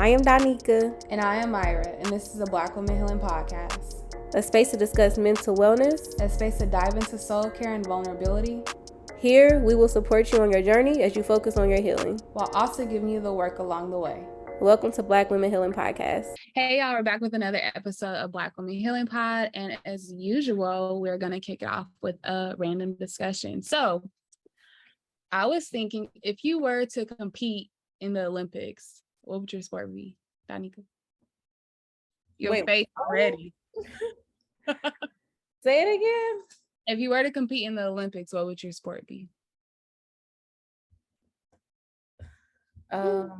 I am Danica. And I am Myra, and this is a Black Women Healing Podcast. A space to discuss mental wellness. A space to dive into soul care and vulnerability. Here, we will support you on your journey as you focus on your healing, while also giving you the work along the way. Welcome to Black Women Healing Podcast. Hey, y'all, we're back with another episode of Black Women Healing Pod. And as usual, we're going to kick it off with a random discussion. So I was thinking, if you were to compete in the Olympics, what would your sport be, Danica? Your face already. Say it again. If you were to compete in the Olympics, what would your sport be? Don't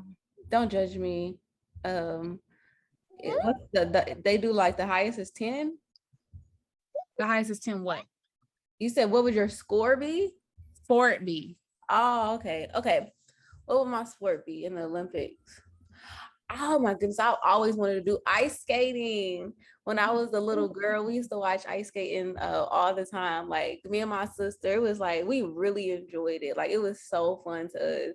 judge me. They do like the highest is 10. The highest is 10 what? You said what would your score be? Sport be. Oh, okay. What would my sport be in the Olympics? Oh my goodness, I always wanted to do ice skating. When I was a little girl, we used to watch ice skating all the time. Like me and my sister, it was like we really enjoyed it. Like it was so fun to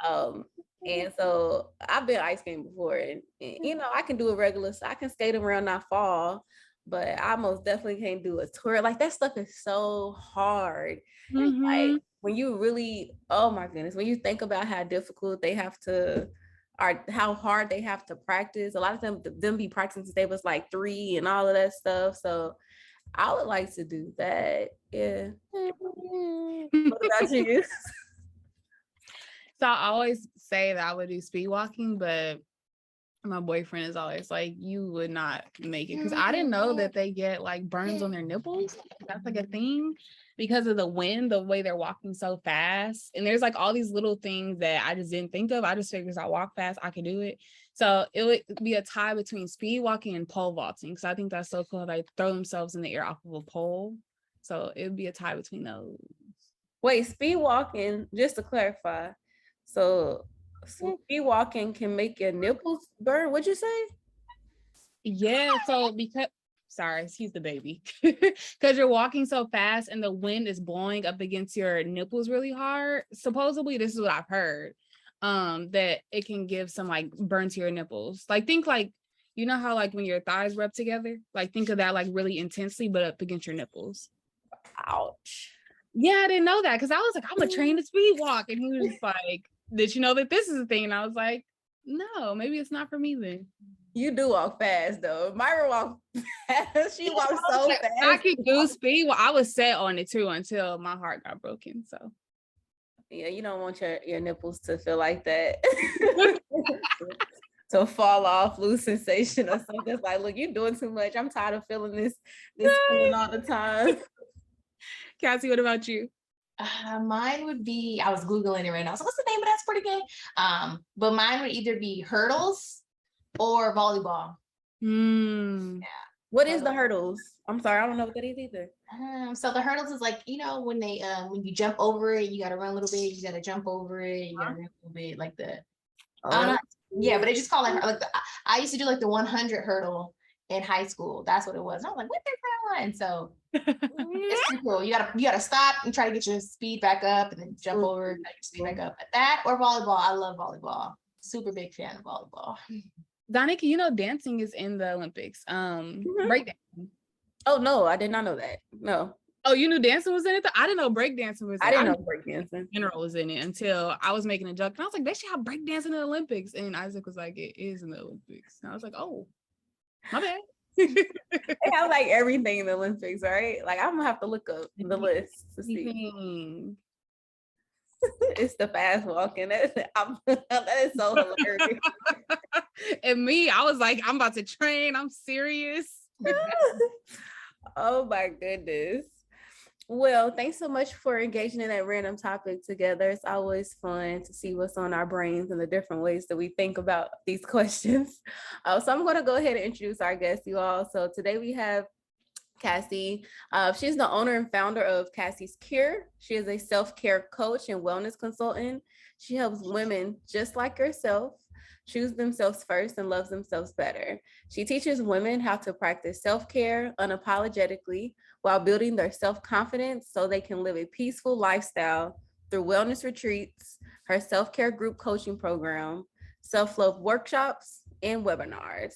us. And so I've been ice skating before, and you know, I can do a regular, so I can skate around, not fall, but I most definitely can't do a tour. Like that stuff is so hard. Mm-hmm. Like when you really, oh my goodness, when you think about how difficult they have to, or how hard they have to practice, a lot of them be practicing since they was like 3 and all of that stuff. So I would like to do that. Yeah. What about you? So I always say that I would do speed walking, but my boyfriend is always like, you would not make it. Because I didn't know that they get like burns on their nipples. That's like a thing because of the wind, the way they're walking so fast. And there's like all these little things that I just didn't think of. I just figured if I walk fast, I could do it. So it would be a tie between speed walking and pole vaulting. So I think that's so cool. They throw themselves in the air off of a pole. So it would be a tie between those. Wait, speed walking, just to clarify. So speed walking can make your nipples burn. What'd you say? Yeah. So he's the baby. Because you're walking so fast and the wind is blowing up against your nipples really hard. Supposedly, this is what I've heard. That it can give some like burn to your nipples. Like think like, you know how like when your thighs rub together? Like think of that like really intensely, but up against your nipples. Ouch. Yeah, I didn't know that because I was like, I'm gonna train to speed walk. And he was like, did you know that this is a thing? And I was like, no, maybe it's not for me then. You do walk fast though. Myra walks fast. She walks so fast. I could do speed. Well, I was set on it too until my heart got broken. So yeah, you don't want your nipples to feel like that. To fall off, lose sensation or something. It's like, look, you're doing too much. I'm tired of feeling this feeling all the time. Cassie, what about you? Mine would be, I was Googling it right now. So what's the name of that sport again? But mine would either be hurdles or volleyball. Yeah. What is the hurdles? I'm sorry, I don't know what that is either. So the hurdles is like, you know, when you jump over it, you got to run a little bit, you got to jump over it, you got to run a little bit like the, yeah, but they just call it like I used to do like the 100 hurdle in high school. That's what it was. And I was like, what the hell? And so it's pretty cool. You gotta stop and try to get your speed back up and then jump over and get your speed back up. That or volleyball. I love volleyball. Super big fan of volleyball. Danica, you know dancing is in the Olympics. Breakdancing. Oh no, I did not know that. No. Oh, you knew dancing was in it? I didn't know breakdancing was in it. I didn't know breakdancing in general was in it until I was making a joke. And I was like, they should have breakdancing in the Olympics. And Isaac was like, it is in the Olympics. And I was like, oh, my bad. They have like everything in the Olympics, right? Like I'm gonna have to look up the list to see. It's the fast walking. That is so hilarious. And me, I was like, I'm about to train. I'm serious. Oh my goodness. Well, thanks so much for engaging in that random topic together. It's always fun to see what's on our brains and the different ways that we think about these questions. So I'm going to go ahead and introduce our guest, you all. So today we have Cassie. She's the owner and founder of Cassie's Cure. She is a self-care coach and wellness consultant. She helps women just like yourself choose themselves first and love themselves better. She teaches women how to practice self-care unapologetically while building their self-confidence so they can live a peaceful lifestyle through wellness retreats, her self-care group coaching program, self-love workshops, and webinars.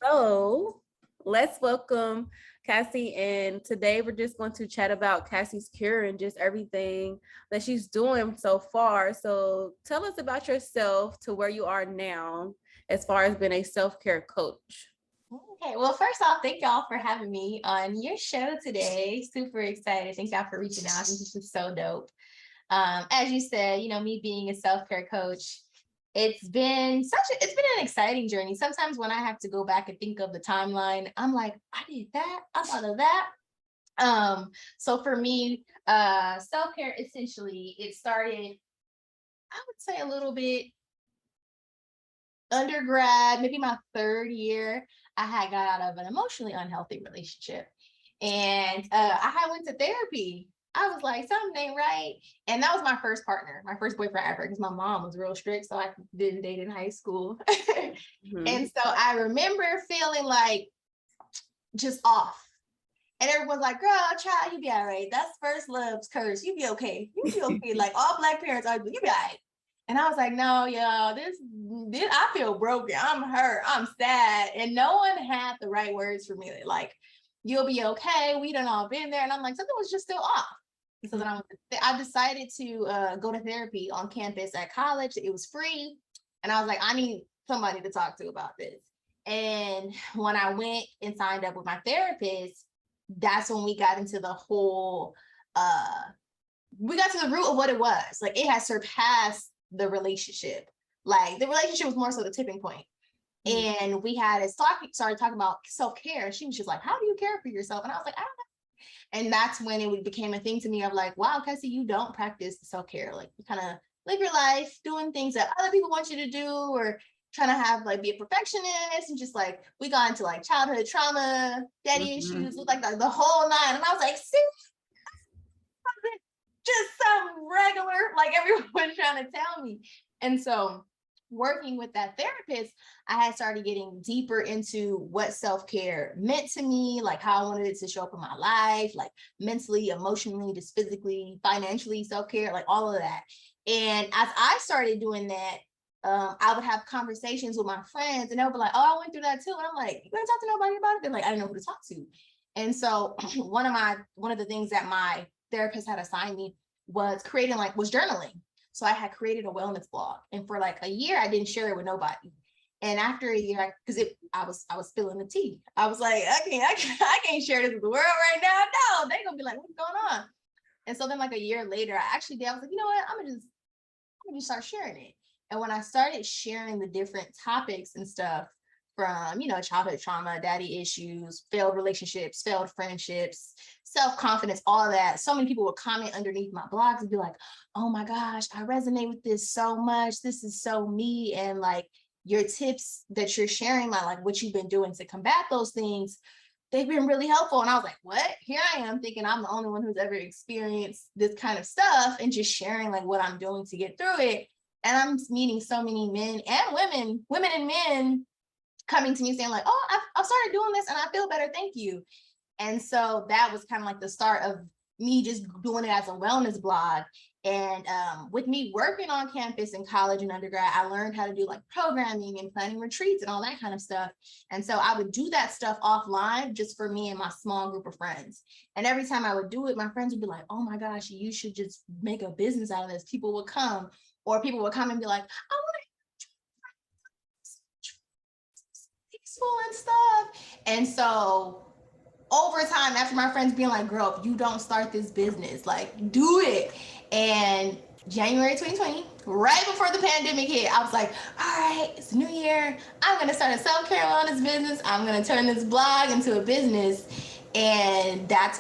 So let's welcome Cassie. And today we're just going to chat about Cassie's cure and just everything that she's doing so far. So tell us about yourself to where you are now as far as being a self-care coach. Okay, well, first off, thank y'all for having me on your show today. Super excited. Thank y'all for reaching out. I think this is so dope. As you said, me being a self-care coach, it's been an exciting journey. Sometimes when I have to go back and think of the timeline, I'm like, I did that, I thought of that. So for me, self-care, essentially, it started, I would say, a little bit undergrad, maybe my third year. I had got out of an emotionally unhealthy relationship, and I had went to therapy. I was like, something ain't right. And that was my first partner, my first boyfriend ever, because my mom was real strict, so I didn't date in high school. And so I remember feeling like just off. And everyone's like, girl, child, you be all right. That's first love's curse. You be okay. You be okay. Like all Black parents are, you be all right. And I was like, no, y'all, this, I feel broken. I'm hurt. I'm sad. And no one had the right words for me. Like, you'll be okay. We done all been there. And I'm like, something was just still off. So then I decided to go to therapy on campus at college. It was free. And I was like, I need somebody to talk to about this. And when I went and signed up with my therapist, that's when we got into the whole, we got to the root of what it was. Like, it has surpassed the relationship. Like, the relationship was more so the tipping point. And we had started talking about self-care. She was just like, how do you care for yourself? And I was like, I don't know. And that's when it became a thing to me of like, wow, Cassie, you don't practice self-care. Like, you kind of live your life doing things that other people want you to do, or trying to have be a perfectionist, and just like, we got into like childhood trauma, daddy issues, like the whole nine. And I was like, see, just some regular, like everyone's trying to tell me. And so working with that therapist, I had started getting deeper into what self-care meant to me, like how I wanted it to show up in my life, like mentally, emotionally, just physically, financially, self-care, like all of that. And as I started doing that, I would have conversations with my friends, and they would be like, oh, I went through that too. And I'm like, you gonna talk to nobody about it? They're like, I didn't know who to talk to. And so one of the things that my therapist had assigned me was journaling. So I had created a wellness blog, and for like a year, I didn't share it with nobody. And after a year, because I was spilling the tea. I was like, I can't share this with the world right now. No, they're gonna be like, what's going on? And so then like a year later, I was like, you know what? I'm gonna just start sharing it. And when I started sharing the different topics and stuff from, childhood trauma, daddy issues, failed relationships, failed friendships, self-confidence, all that, so many people would comment underneath my blogs and be like, oh my gosh, I resonate with this so much. This is so me. And like, your tips that you're sharing, like what you've been doing to combat those things, they've been really helpful. And I was like, what? Here I am thinking I'm the only one who's ever experienced this kind of stuff, and just sharing like what I'm doing to get through it. And I'm meeting so many men and women and men coming to me saying like, oh, I've started doing this and I feel better. Thank you. And so that was kind of like the start of me just doing it as a wellness blog. And with me working on campus in college and undergrad, I learned how to do like programming and planning retreats and all that kind of stuff. And so I would do that stuff offline just for me and my small group of friends. And every time I would do it, my friends would be like, oh my gosh, you should just make a business out of this. People would come, or people would come and be like, I want to peaceful and stuff. And so over time, after my friends being like, girl, if you don't start this business, like do it. And January 2020, right before the pandemic hit, I was like, all right, it's a new year. I'm going to start a self-care wellness business. I'm going to turn this blog into a business. And that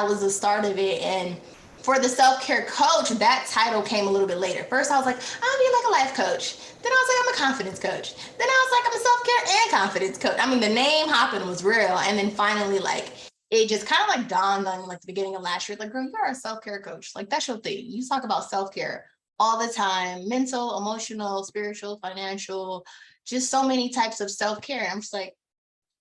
was the start of it. And for the self-care coach, that title came a little bit later. First, I was like, I'll be like a life coach. Then I was like, I'm a confidence coach. Then I was like, I'm a self-care and confidence coach. I mean, the name hopping was real. And then finally, like, it just kind of like dawned on like the beginning of last year, like, girl, you're a self-care coach. Like, that's your thing. You talk about self-care all the time, mental, emotional, spiritual, financial, just so many types of self-care. I'm just like,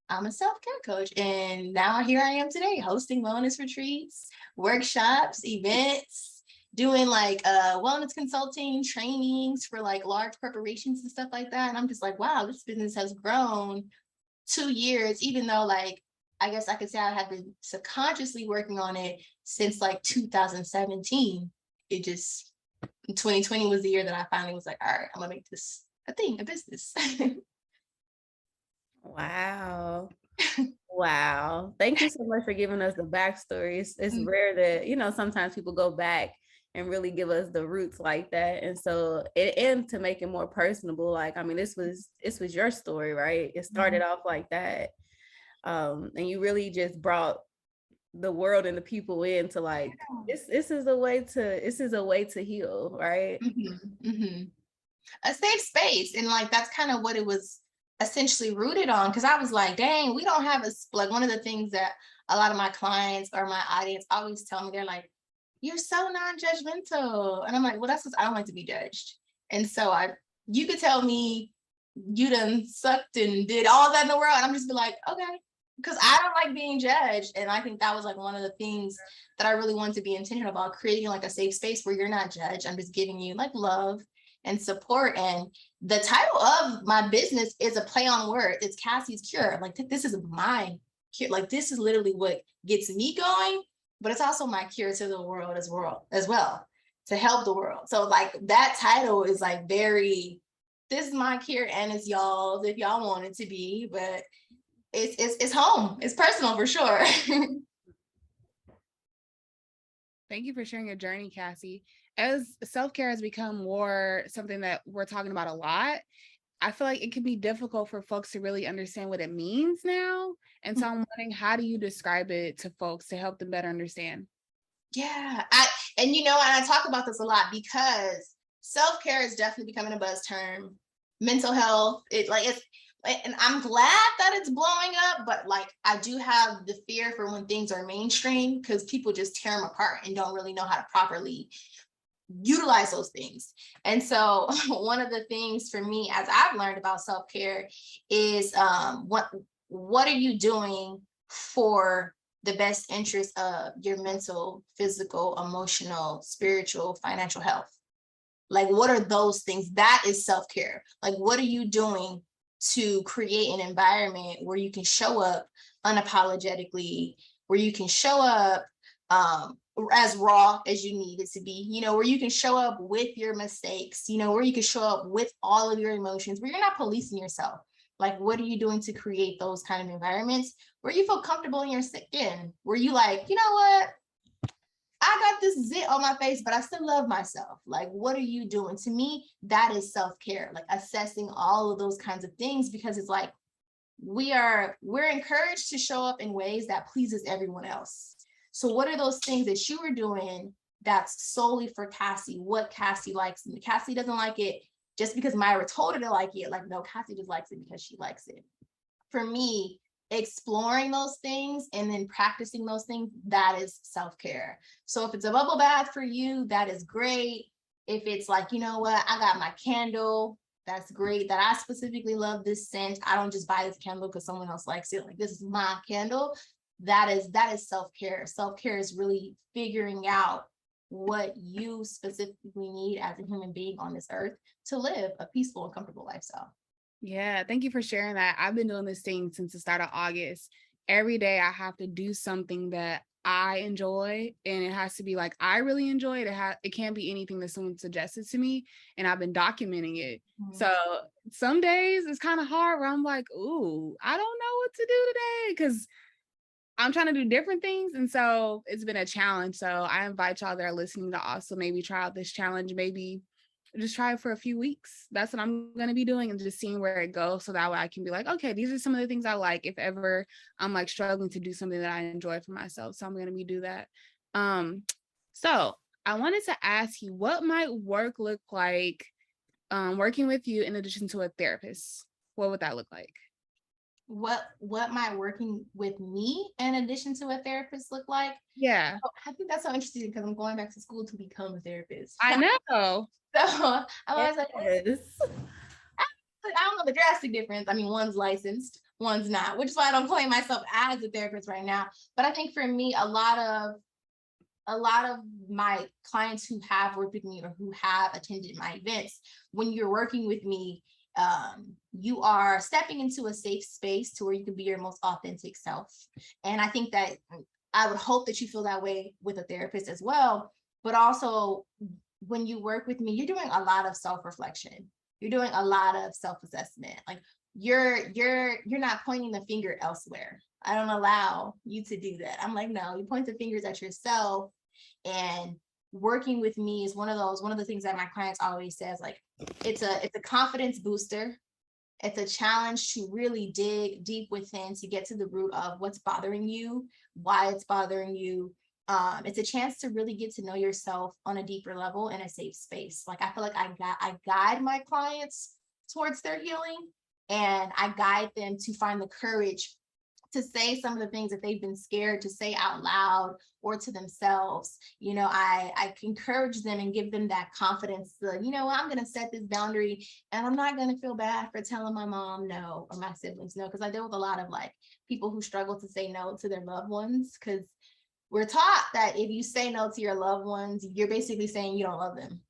I'm a self-care coach. And now here I am today, hosting wellness retreats, workshops, events, doing like wellness consulting trainings for like large corporations and stuff like that. And I'm just like, wow, this business has grown 2 years, even though like, I guess I could say I have been subconsciously working on it since like 2017. It just, 2020 was the year that I finally was like, all right, I'm gonna make this a thing, a business. Wow. Wow. Thank you so much for giving us the backstory. It's rare that, you know, sometimes people go back and really give us the roots like that. And so and to make it more personable, like, I mean, this was your story, right? It started off like that. And you really just brought the world and the people in to like, this is a way to heal, right? A safe space. And like, that's kind of what it was essentially rooted on. Cause I was like, dang, we don't have like one of the things that a lot of my clients or my audience always tell me, they're like, you're so non-judgmental. And I'm like, well, that's because I don't like to be judged. And so you could tell me you done sucked and did all that in the world, and I'm just be like, okay, because I don't like being judged. And I think that was like one of the things that I really wanted to be intentional about, creating like a safe space where you're not judged. I'm just giving you like love and support. And the title of my business is a play on words. It's Cassie's Cure. Like, this is my cure. Like, this is literally what gets me going, but it's also my cure to the world as well, to help the world. So like, that title is like very, this is my cure and it's y'all's if y'all want it to be, but it's home. It's personal for sure. Thank you for sharing your journey, Cassie. As self-care has become more something that we're talking about a lot, I feel like it can be difficult for folks to really understand what it means now. And so I'm wondering, how do you describe it to folks to help them better understand? Yeah, and you know, and I talk about this a lot because self-care is definitely becoming a buzz term. Mental health, and I'm glad that it's blowing up, but like, I do have the fear for when things are mainstream, because people just tear them apart and don't really know how to properly utilize those things. And so one of the things for me, as I've learned about self-care, is what are you doing for the best interest of your mental, physical, emotional, spiritual, financial health? Like, what are those things? That is self-care. Like, what are you doing to create an environment where you can show up unapologetically, where you can show up as raw as you need it to be, you know, where you can show up with your mistakes, you know, where you can show up with all of your emotions, where you're not policing yourself. Like, what are you doing to create those kind of environments where you feel comfortable in your skin, where you like, you know what, I got this zit on my face, but I still love myself. Like, what are you doing? To me, that is self-care, like assessing all of those kinds of things, because it's like, we're encouraged to show up in ways that pleases everyone else. So what are those things that you were doing that's solely for Cassie, what Cassie likes? And Cassie doesn't like it just because Myra told her to like it. Like, no, Cassie just likes it because she likes it. For me, exploring those things and then practicing those things, that is self-care. So if it's a bubble bath for you, that is great. If it's like, you know what, I got my candle, that's great. That I specifically love this scent. I don't just buy this candle because someone else likes it. Like, this is my candle. That is self-care. Self-care is really figuring out what you specifically need as a human being on this earth to live a peaceful and comfortable lifestyle. Yeah, thank you for sharing that. I've been doing this thing since the start of August. Every day I have to do something that I enjoy, and it has to be like, I really enjoy it. It can't be anything that someone suggested to me, and I've been documenting it. So some days it's kind of hard where I'm like, ooh, I don't know what to do today, because I'm trying to do different things. And so it's been a challenge. So I invite y'all that are listening to also maybe try out this challenge, maybe just try it for a few weeks. That's what I'm going to be doing, and just seeing where it goes. So that way I can be like, okay, these are some of the things I like, if ever I'm like struggling to do something that I enjoy for myself. So I'm going to do that. So I wanted to ask you, what might work look like working with you in addition to a therapist? What would that look like? What might working with me in addition to a therapist look like? Yeah. Oh, I think that's so interesting, because I'm going back to school to become a therapist. I know. So I'm always like, Yes. I don't know the drastic difference. I mean, one's licensed, one's not, which is why I don't claim myself as a therapist right now. But I think for me, a lot of a lot of my clients who have worked with me or who have attended my events, when you're working with me, you are stepping into a safe space to where you can be your most authentic self. And I think that I would hope that you feel that way with a therapist as well. But also, when you work with me, you're doing a lot of self-reflection. You're doing a lot of self-assessment. Like you're not pointing the finger elsewhere. I don't allow you to do that. I'm like, no, you point the fingers at yourself. And working with me is one of the things that my clients always says, like, it's a confidence booster. It's a challenge to really dig deep within to get to the root of what's bothering you, why it's bothering you. It's a chance to really get to know yourself on a deeper level in a safe space. Like I feel like I guide my clients towards their healing, and I guide them to find the courage to say some of the things that they've been scared to say out loud or to themselves. You know, I encourage them and give them that confidence to, you know, I'm going to set this boundary and I'm not going to feel bad for telling my mom no or my siblings no, because I deal with a lot of like people who struggle to say no to their loved ones, because we're taught that if you say no to your loved ones, you're basically saying you don't love them.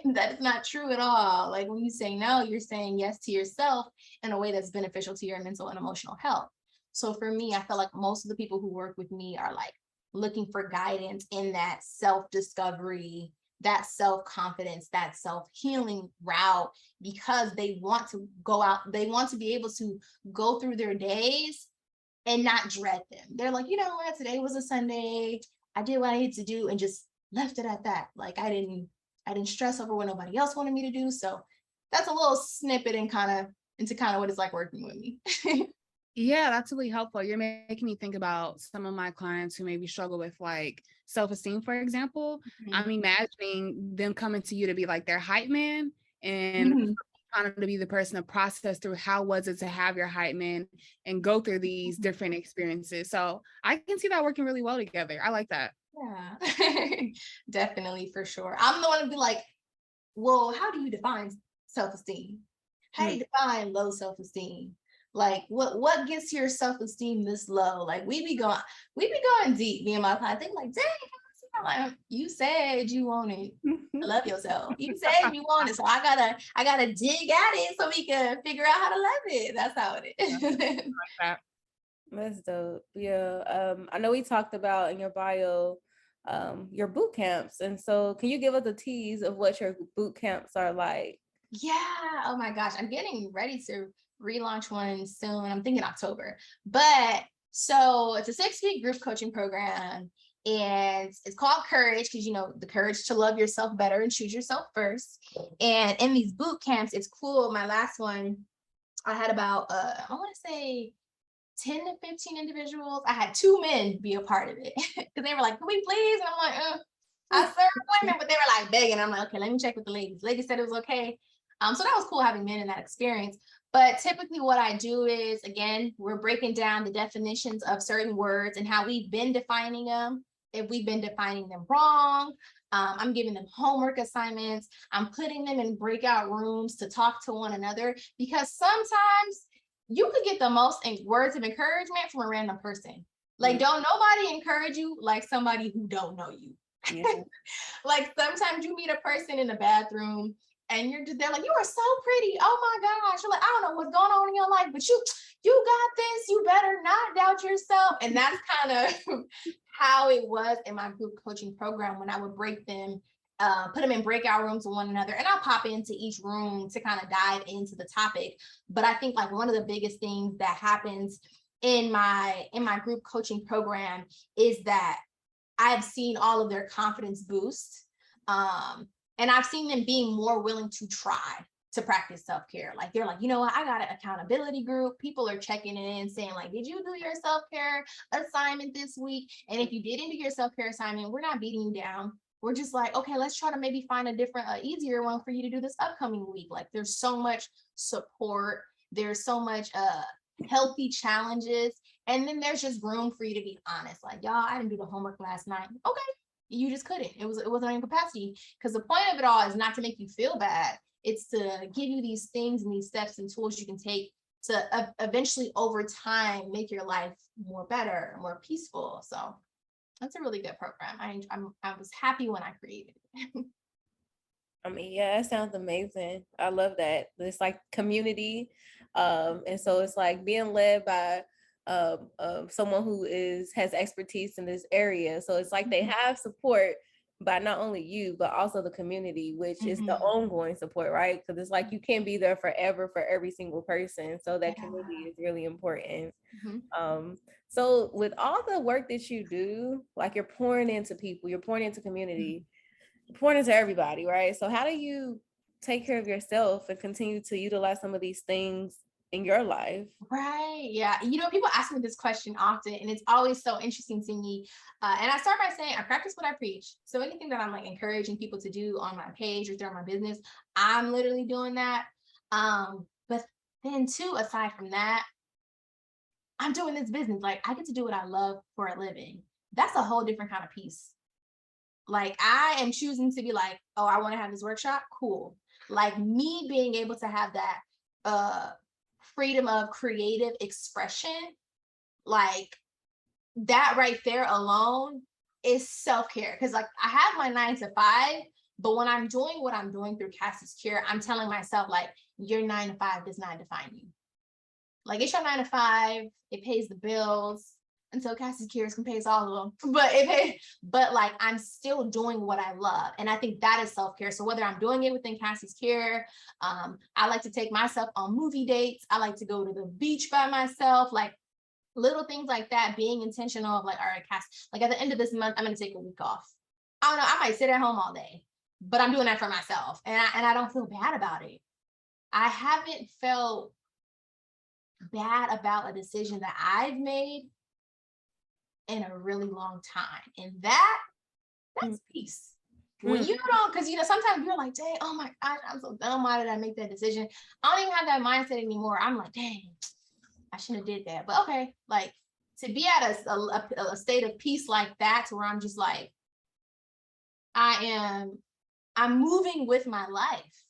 That's not true at all. Like when you say no, you're saying yes to yourself in a way that's beneficial to your mental and emotional health. So for me, I feel like most of the people who work with me are like looking for guidance in that self-discovery, that self-confidence, that self-healing route, because they want to go out, they want to be able to go through their days and not dread them. They're like, you know what, today was a Sunday. I did what I needed to do and just left it at that. Like I didn't stress over what nobody else wanted me to do. So that's a little snippet and into what it's like working with me. Yeah, that's really helpful. You're making me think about some of my clients who maybe struggle with like self-esteem, for example. Mhm. I'm imagining them coming to you to be like their hype man, and Mhm. trying to be the person to process through how was it to have your hype man and go through these different experiences. So I can see that working really well together. I like that. Yeah, definitely, for sure. I'm the one to be like, well, how do you define self-esteem? How do you define low self-esteem? Like what gets your self-esteem this low? Like we be going deep, me and my client. They like, dang, I'm like, you said you wanted to love yourself. You said you want it. So I gotta dig at it so we can figure out how to love it. That's how it is. Like that. That's dope. Yeah. I know we talked about in your bio your boot camps. And so can you give us a tease of what your boot camps are like? Yeah. Oh my gosh. I'm getting ready to relaunch one soon. I'm thinking October. But so it's a 6-week group coaching program. And it's called Courage because, you know, the courage to love yourself better and choose yourself first. And in these boot camps, it's cool. My last one, I had about, I want to say 10 to 15 individuals. I had 2 men be a part of it because they were like, can we please? And I'm like, I serve women, but they were like begging. I'm like, okay, let me check with the ladies. Ladies said it was okay. So that was cool having men in that experience. But typically what I do is, again, we're breaking down the definitions of certain words and how we've been defining them. If we've been defining them wrong, I'm giving them homework assignments. I'm putting them in breakout rooms to talk to one another, because sometimes you could get the most words of encouragement from a random person. Like, don't nobody encourage you like somebody who don't know you. Yeah. Like sometimes you meet a person in the bathroom and they're like, you are so pretty. Oh my gosh. You're like, I don't know what's going on in your life, but you got this. You better not doubt yourself. And that's kind of how it was in my group coaching program when I would break them, put them in breakout rooms with one another. And I'll pop into each room to kind of dive into the topic. But I think like one of the biggest things that happens in my group coaching program is that I've seen all of their confidence boost. And I've seen them being more willing to try to practice self-care. Like they're like, you know what, I got an accountability group. People are checking in saying like, did you do your self-care assignment this week? And if you didn't do your self-care assignment, we're not beating you down. We're just like, okay, let's try to maybe find a different, easier one for you to do this upcoming week. Like there's so much support. There's so much healthy challenges. And then there's just room for you to be honest. Like, y'all, I didn't do the homework last night. Okay. You just couldn't. It wasn't in capacity. Because the point of it all is not to make you feel bad. It's to give you these things and these steps and tools you can take to eventually over time make your life more better, more peaceful. So That's a really good program. I was happy when I created it. I mean, yeah, that sounds amazing. I love that. It's like community. And so it's like being led by someone who has expertise in this area. So it's like they have support by not only you, but also the community, which is the ongoing support, right? Because it's like you can't be there forever for every single person. So that community is really important. So with all the work that you do, like you're pouring into people, you're pouring into community, pouring into everybody, right? So how do you take care of yourself and continue to utilize some of these things in your life? Right. Yeah. You know, people ask me this question often, and it's always so interesting to me. And I start by saying, I practice what I preach. So anything that I'm like encouraging people to do on my page or through my business, I'm literally doing that. But then too, aside from that, I'm doing this business. Like I get to do what I love for a living. That's a whole different kind of peace. Like I am choosing to be like, oh, I want to have this workshop. Cool. Like me being able to have that freedom of creative expression, like that right there alone is self-care. Because like I have my 9 to 5, but when I'm doing what I'm doing through Cassie's Cure, I'm telling myself like your 9 to 5 does not define you. Like it's your 9 to 5, it pays the bills until Cassie's Cures can pay all of them. But like I'm still doing what I love. And I think that is self-care. So whether I'm doing it within Cassie's Cure, I like to take myself on movie dates. I like to go to the beach by myself, like little things like that, being intentional of like, all right, Cassie, like at the end of this month, I'm going to take a week off. I don't know. I might sit at home all day, but I'm doing that for myself. And I don't feel bad about it. I haven't felt bad about a decision that I've made in a really long time. And that's peace. When you don't, because you know, sometimes you're like, dang, oh my God, I'm so dumb. Why did I make that decision? I don't even have that mindset anymore. I'm like, dang, I shouldn't have did that. But okay, like to be at a state of peace like that, to where I'm just like, I'm moving with my life.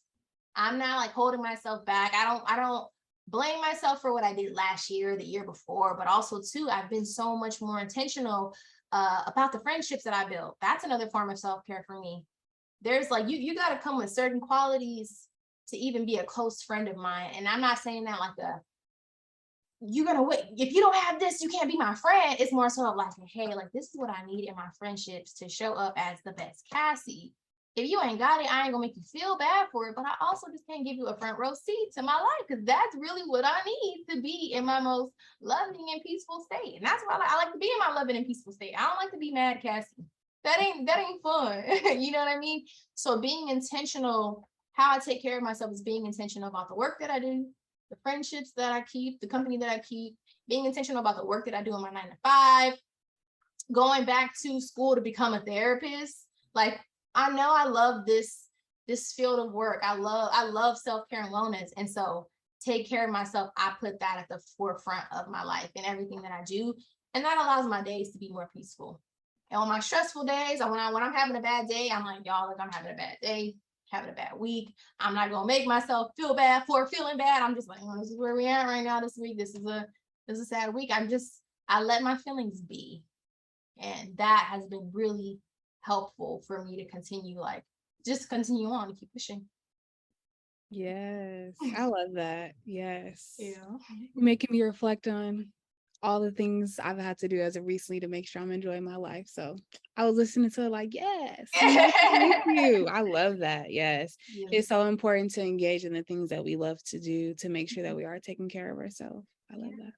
I'm not like holding myself back. I don't blame myself for what I did last year, the year before, but also too, I've been so much more intentional about the friendships that I built. That's another form of self-care for me. There's like, you got to come with certain qualities to even be a close friend of mine. And I'm not saying that like you're going to wait. If you don't have this, you can't be my friend. It's more so of like, hey, like this is what I need in my friendships to show up as the best Cassie. If you ain't got it, I ain't gonna make you feel bad for it, but I also just can't give you a front row seat to my life, because that's really what I need to be in my most loving and peaceful state. And that's why I like to be in my loving and peaceful state. I don't like to be mad, Cassie. That ain't fun. You know what I mean? So being intentional, how I take care of myself is being intentional about the work that I do, the friendships that I keep, the company that I keep, being intentional about the work that I do in my 9 to 5, going back to school to become a therapist. Like, I know I love this field of work. I love self-care and wellness. And so take care of myself. I put that at the forefront of my life and everything that I do. And that allows my days to be more peaceful. And on my stressful days, when I'm having a bad day, I'm like, y'all, like I'm having a bad day, having a bad week. I'm not gonna make myself feel bad for feeling bad. I'm just like, oh, this is where we are right now this week. This is a sad week. I let my feelings be. And that has been really helpful for me to continue on and keep pushing. Yes, I love that. Yes. Yeah. Making me reflect on all the things I've had to do as of recently to make sure I'm enjoying my life. So I was listening to it like, yes, thank you. I love that. Yes. Yeah. It's so important to engage in the things that we love to do to make sure that we are taking care of ourselves. I love that.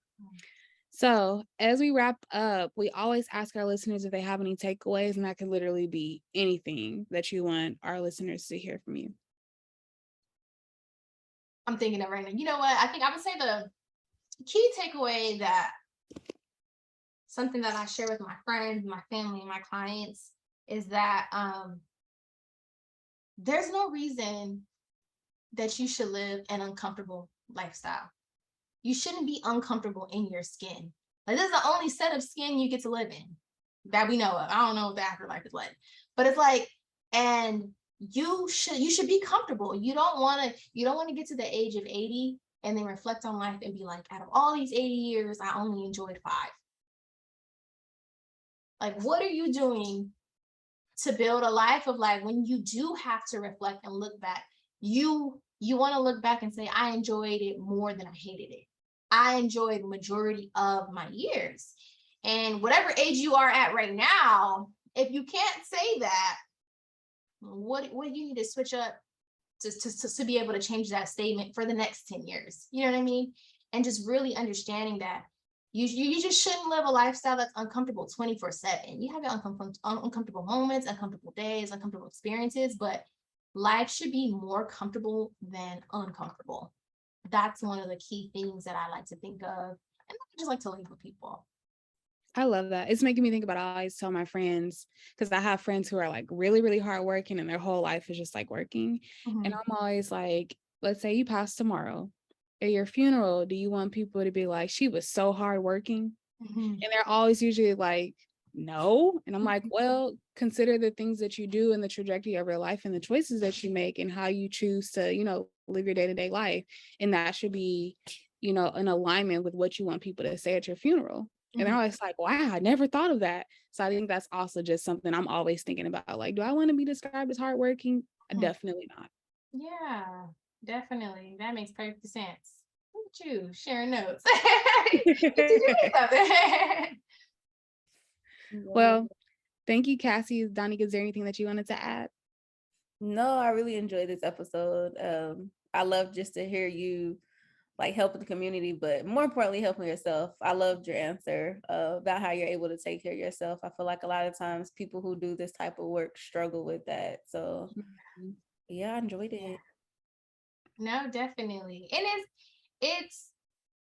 So as we wrap up, we always ask our listeners if they have any takeaways, and that could literally be anything that you want our listeners to hear from you. I'm thinking of right now. You know what? I think I would say the key takeaway, that something that I share with my friends, my family, and my clients is that there's no reason that you should live an uncomfortable lifestyle. You shouldn't be uncomfortable in your skin. Like this is the only set of skin you get to live in that we know of. I don't know what the afterlife is like, but it's like, and you should be comfortable. You don't want to get to the age of 80 and then reflect on life and be like, out of all these 80 years, I only enjoyed 5. Like, what are you doing to build a life of like, when you do have to reflect and look back, you want to look back and say, I enjoyed it more than I hated it. I enjoyed the majority of my years. And whatever age you are at right now, if you can't say that, what do you need to switch up to be able to change that statement for the next 10 years? You know what I mean? And just really understanding that you just shouldn't live a lifestyle that's uncomfortable 24/7. You have your uncomfortable moments, uncomfortable days, uncomfortable experiences, but life should be more comfortable than uncomfortable. That's one of the key things that I like to think of, and I just like to leave with people. I love that. It's making me think about, I always tell my friends, because I have friends who are like really, really hardworking and their whole life is just like working. And I'm always like, let's say you pass tomorrow, at your funeral, do you want people to be like, she was so hardworking? And they're always usually like, no. And I'm like, well, consider the things that you do and the trajectory of your life and the choices that you make and how you choose to, live your day-to-day life. And that should be, in alignment with what you want people to say at your funeral. And they're always like, wow, I never thought of that. So I think that's also just something I'm always thinking about. Like, do I want to be described as hardworking? Definitely not. Yeah, definitely. That makes perfect sense. Look at you sharing notes. Well, thank you, Cassie. Danica, is there anything that you wanted to add? No, I really enjoyed this episode. I love just to hear you like helping the community, but more importantly, helping yourself. I loved your answer about how you're able to take care of yourself. I feel like a lot of times people who do this type of work struggle with that. So yeah, I enjoyed it. No, definitely. And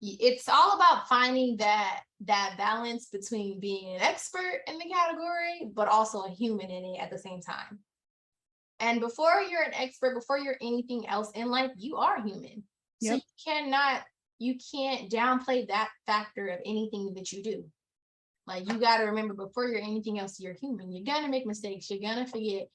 it's all about finding that balance between being an expert in the category, but also a human in it at the same time. And before you're an expert, before you're anything else in life, you are human. So you can't downplay that factor of anything that you do. Like, you got to remember, before you're anything else, you're human. You're gonna make mistakes. You're gonna forget.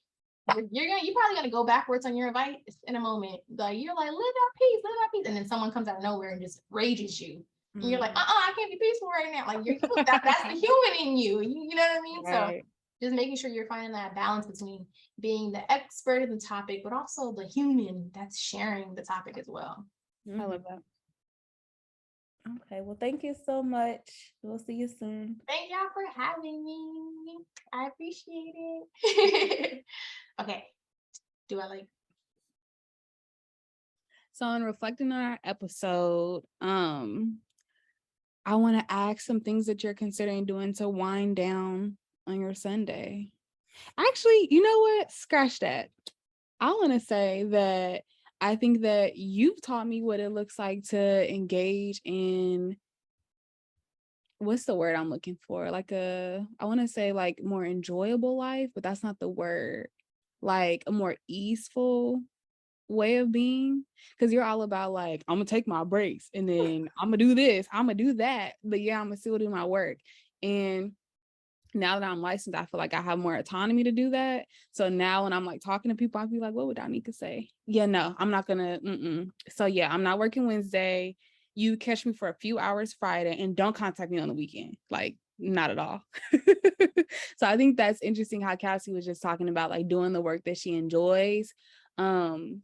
You're probably gonna go backwards on your advice in a moment. Like, you're like, live at peace, and then someone comes out of nowhere and just rages you. And you're like, I can't be peaceful right now. Like, that's the human in you. You know what I mean? Right. So just making sure you're finding that balance between being the expert in the topic, but also the human that's sharing the topic as well. I love that. Okay, well, thank you so much. We'll see you soon. Thank y'all for having me. I appreciate it. Okay. So in reflecting on our episode, I want to ask some things that you're considering doing to wind down on your Sunday. Actually, you know what? Scratch that. I want to say that I think that you've taught me what it looks like to engage in, what's the word I'm looking for? Like I want to say like more enjoyable life, but that's not the word. Like a more easeful way of being, because you're all about like, I'm gonna take my breaks and then I'm gonna do this, I'm gonna do that, but yeah, I'm gonna still do my work. And now that I'm licensed, I feel like I have more autonomy to do that. So now when I'm like talking to people, I'll be like, what would Danica say? Yeah, no, I'm not gonna. So yeah, I'm not working Wednesday. You catch me for a few hours Friday, and don't contact me on the weekend. Like, not at all. So I think that's interesting how Cassie was just talking about like doing the work that she enjoys. And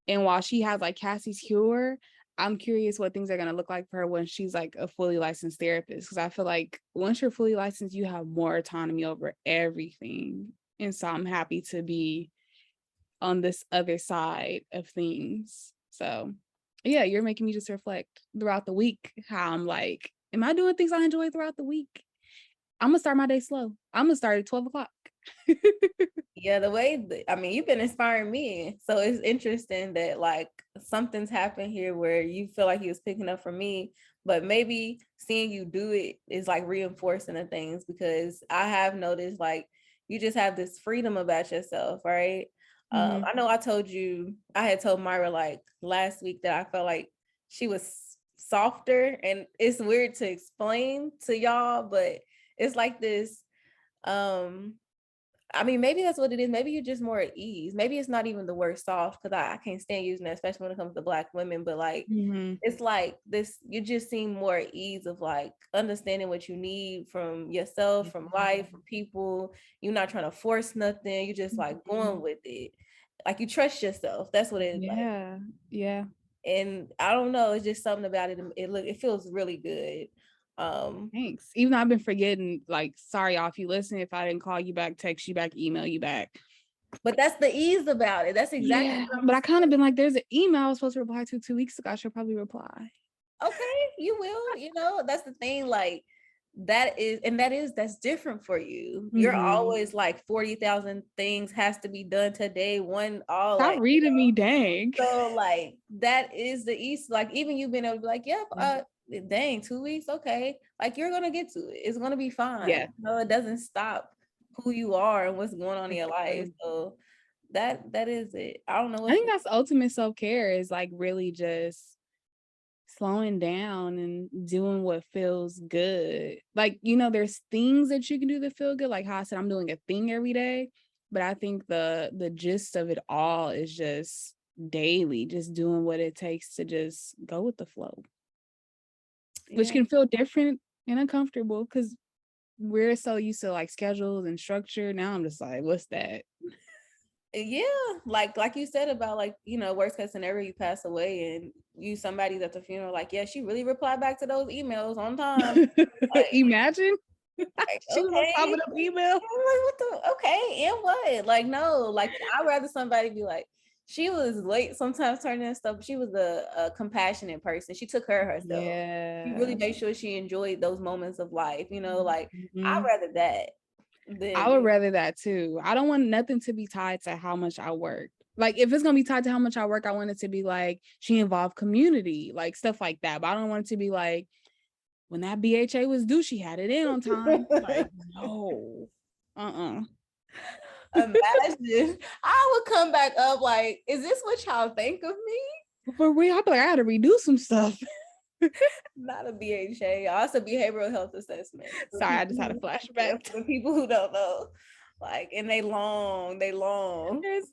while she has like Cassie's Cure, I'm curious what things are going to look like for her when she's like a fully licensed therapist. Because I feel like once you're fully licensed, you have more autonomy over everything. And so I'm happy to be on this other side of things. So yeah, you're making me just reflect throughout the week how I'm like, am I doing things I enjoy throughout the week? I'm going to start my day slow. I'm going to start at 12 o'clock. Yeah, you've been inspiring me. So it's interesting that like something's happened here where you feel like you was picking up for me, but maybe seeing you do it is like reinforcing the things, because I have noticed like you just have this freedom about yourself, right? I know I had told Myra like last week that I felt like she was softer, and it's weird to explain to y'all, but it's like this, I mean, maybe that's what it is. Maybe you're just more at ease. Maybe it's not even the word soft, because I can't stand using that, especially when it comes to Black women. But like, it's like this, you just seem more at ease of like understanding what you need from yourself, from life, from people. You're not trying to force nothing. You're just like going with it. Like you trust yourself. That's what it is like. Yeah. And I don't know, it's just something about it. It feels really good. Thanks. Even though I've been forgetting, like, sorry y'all if you listen, if I didn't call you back, text you back, email you back. But that's the ease about it. That's exactly but I kind of been like, there's an email I was supposed to reply to 2 weeks ago. I should probably reply. Okay, you will. That's the thing. Like that's different for you. You're always like 40,000 things has to be done today. Stop like, reading me, dang. So like that is the ease. Like even you being able to be like, yep, dang, 2 weeks, okay. Like you're gonna get to it. It's gonna be fine. Yeah. No, it doesn't stop who you are and what's going on in your life. So that is it. I don't know. I think that's ultimate self-care, is like really just slowing down and doing what feels good. Like, there's things that you can do that feel good. Like how I said, I'm doing a thing every day, but I think the gist of it all is just daily, just doing what it takes to just go with the flow, which can feel different and uncomfortable because we're so used to like schedules and structure. Now I'm just like, what's that? Yeah, like you said about like, worst case scenario, you pass away and you somebody's at the funeral, like, yeah, she really replied back to those emails on time. Like, imagine like, she was on top of the email. Okay, and what? Like, no, like I'd rather somebody be like, she was late sometimes turning in stuff, but she was a compassionate person. She took care of herself. Yeah. She really made sure she enjoyed those moments of life, like I'd rather that. I would rather that too. I don't want nothing to be tied to how much I work. Like if it's gonna be tied to how much I work, I want it to be like she involved community, like stuff like that. But I don't want it to be like when that BHA was due, she had it in on time. Like no, Imagine I would come back up like, is this what y'all think of me? For real, I'd be like, I had to redo some stuff. Not a BHA, also behavioral health assessment. Sorry, I just had a flashback. For people who don't know, like, and they long. They're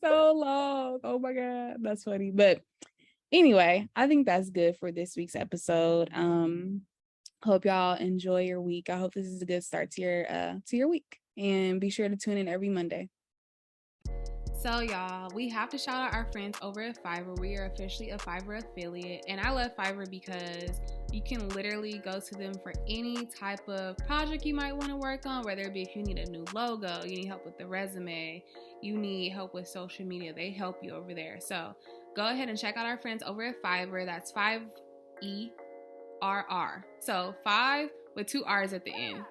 so long. Oh my God, that's funny. But anyway, I think that's good for this week's episode. Hope y'all enjoy your week. I hope this is a good start to your week, and be sure to tune in every Monday. So y'all, we have to shout out our friends over at Fiverr. We are officially a Fiverr affiliate, and I love Fiverr because you can literally go to them for any type of project you might want to work on, whether it be if you need a new logo, you need help with the resume, you need help with social media, they help you over there. So go ahead and check out our friends over at Fiverr. That's 5ERR. So 5 with 2 R's at the end.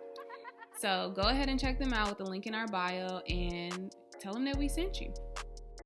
So go ahead and check them out with the link in our bio and tell them that we sent you.